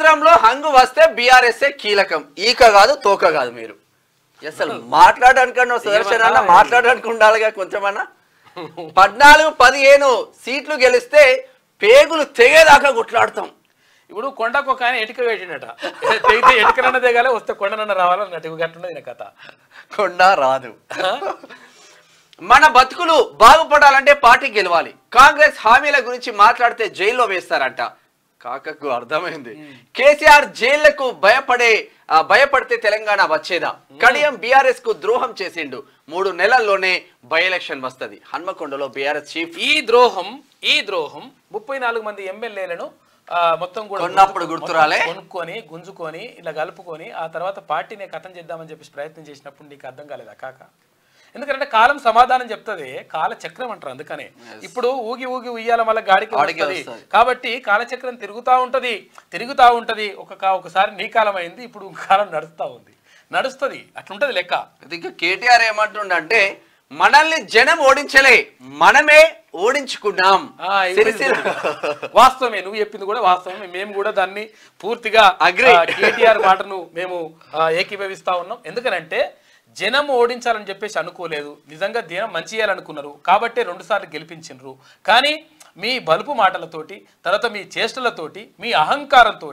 కేంద్రంలో హంగు వస్తే బీఆర్ఎస్ కీలకం ఈక కాదు తోక కాదు మీరు అసలు మాట్లాడడానికన్నా సుదర్శన్ అన్న మాట్లాడడానికి ఉండాలిగా కొంచెమన్నా 14-15 సీట్లు గెలిస్తే పేగులు తెగేదాకా గుట్లాడతాం ఇప్పుడు కొండకు ఒక ఆయన ఎటుక వేసిండట తెగితే ఎటుకనన్న దిగాలి వస్తే కొండనన్న రావాలన్నట్టు గట్టున్నది కథ కొండ రాదు మన బతుకులు బాగుపడాలంటే పార్టీ గెలవాలి కాంగ్రెస్ హామీల గురించి మాట్లాడితే జైల్లో వేస్తారంట కాకకు అర్థమైంది కేసీఆర్ జైళ్లకు భయపడితే తెలంగాణ వచ్చేదా కడియం బీఆర్ఎస్ కు ద్రోహం చేసిండు 3 నెలల్లోనే బై ఎలక్షన్ వస్తది హన్మకొండలో బీఆర్ఎస్ చీఫ్ ఈ ద్రోహం 34 మంది ఎమ్మెల్యేలను మొత్తం కూడా కొన్నప్పుడు గుర్తురాలే కొనుక్కొని గుంజుకొని ఇలా కలుపుకొని ఆ తర్వాత పార్టీనే ఖతం చేద్దామని చెప్పేసి ప్రయత్నం చేసినప్పుడు నీకు అర్థం కాలేదా కాక ఎందుకంటే కాలం సమాధానం చెప్తుంది కాల చక్రం అంటారు అందుకనే ఇప్పుడు ఊగి ఉయ్యాల మళ్ళీ గాడికి వస్తుంది కాబట్టి కాలచక్రం తిరుగుతూ ఉంటది ఒకసారి నీ కాలం అయింది ఇప్పుడు కాలం నడుస్తుంది అట్లుంటది లెక్క ఇంకా కేటీఆర్ ఏమంటుండంటే మనల్ని జనం ఓడించలే మనమే ఓడించుకున్నాం వాస్తవమే నువ్వు చెప్పింది కూడా వాస్తవమే మేము కూడా దాన్ని పూర్తిగా కేటీఆర్ మాటను మేము ఏకీభవిస్తా ఉన్నాం ఎందుకనంటే జనం ఓడించాలని చెప్పేసి అనుకోలేదు నిజంగా జనం మంచి చేయాలనుకున్నారు కాబట్టి 2 సార్లు గెలిపించినరు కానీ మీ బలుపు మాటలతోటి తర్వాత మీ చేష్టలతోటి మీ అహంకారంతో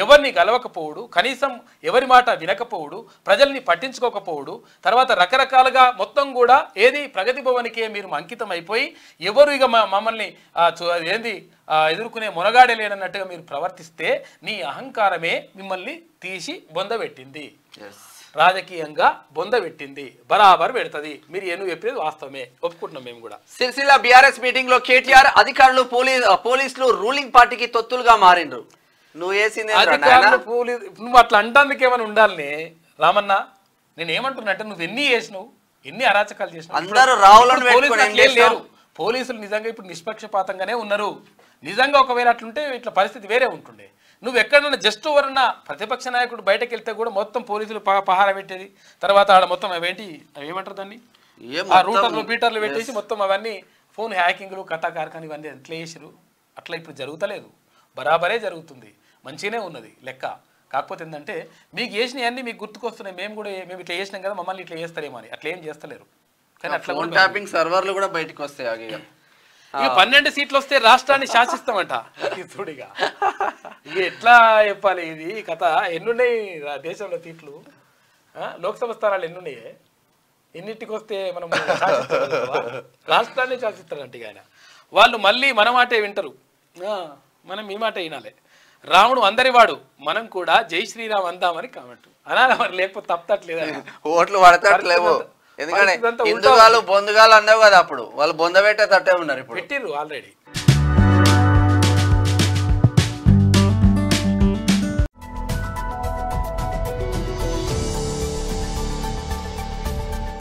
ఎవరిని గెలవకపోవడు కనీసం ఎవరి మాట వినకపోవడు ప్రజల్ని పట్టించుకోకపోవడు తర్వాత రకరకాలుగా మొత్తం కూడా ఏది ప్రగతి భవన్కే మీరు అంకితం అయిపోయి ఎవరు ఇక మమ్మల్ని ఎదుర్కొనే మునగాడే లేనన్నట్టుగా మీరు ప్రవర్తిస్తే నీ అహంకారమే మిమ్మల్ని తీసి బొందబెట్టింది రాజకీయంగా బొందబెట్టింది బరాబర్ పెడుతుంది మీరు నువ్వు చెప్పేది వాస్తవమే ఒప్పుకుంటున్నాం మేము కూడా సిరిసిల్ల బీఆర్ఎస్ మీటింగ్ లో కేటీఆర్ అధికారులు పోలీసులు రూలింగ్ పార్టీకి తొత్తులుగా మారిండ్రు నువ్వు నువ్వు అట్లా అంటానికి ఏమైనా ఉండాలనే రామన్న నేను ఏమంటున్నా అంటే నువ్వు ఎన్ని చేసినావు ఎన్ని అరాచకాలు చేసినావు పోలీసులు నిజంగా ఇప్పుడు నిష్పక్షపాతంగానే ఉన్నారు నిజంగా ఒకవేళ అట్లుంటే ఇట్లా పరిస్థితి వేరే ఉంటుండే నువ్వు ఎక్కడన్నా జస్ట్ ఎవరన్నా ప్రతిపక్ష నాయకుడు బయటకు వెళ్తే కూడా మొత్తం పోలీసులు పహారా పెట్టేది తర్వాత ఆడ మొత్తం ఏమంటారు దాన్ని రూటర్లు బీటర్లు పెట్టేసి మొత్తం అవన్నీ ఫోన్ హ్యాకింగ్లు కథాకారకాలు ఇవన్నీ ఎట్లా చేసారు అట్లా ఇప్పుడు జరుగుతలేదు బరాబరే జరుగుతుంది మంచిగానే ఉన్నది లెక్క కాకపోతే ఏంటంటే మీకు చేసినవన్నీ మీకు గుర్తుకొస్తున్నాయి మేము ఇట్లా చేసినాం కదా మమ్మల్ని ఇట్లా చేస్తారేమో అని అట్లా ఏం చేస్తలేరు కానీ అట్లా సర్వర్లు కూడా బయటకు వస్తాయి ఇక 12 సీట్లు వస్తే రాష్ట్రాన్ని శాసిస్తామంట చూడిగా ఇక ఎట్లా చెప్పాలి ఇది కథ ఎన్నున్నాయి దేశంలో సీట్లు లోక్సభ స్థానాలు ఎన్నున్నాయి ఎన్నింటికి వస్తే మనం రాష్ట్రాన్ని శాసిస్తారంట ఆయన వాళ్ళు మళ్ళీ మన మాటే వింటారు మనం మీ మాట వినాలి రాముడు అందరివాడు మనం కూడా జై శ్రీరామ్ అందామని కామెంట్ అనాలి మరి లేకపోతే తప్పట్లేదు ఓట్లు పడతట్లేవు ఎందుకంటే హిందుగాలు బొందుగాలు అన్నావు కదా అప్పుడు వాళ్ళు బొంద పెట్టే తట్టే ఉన్నారు ఇప్పుడు పెట్టిర్రు ఆల్రెడీ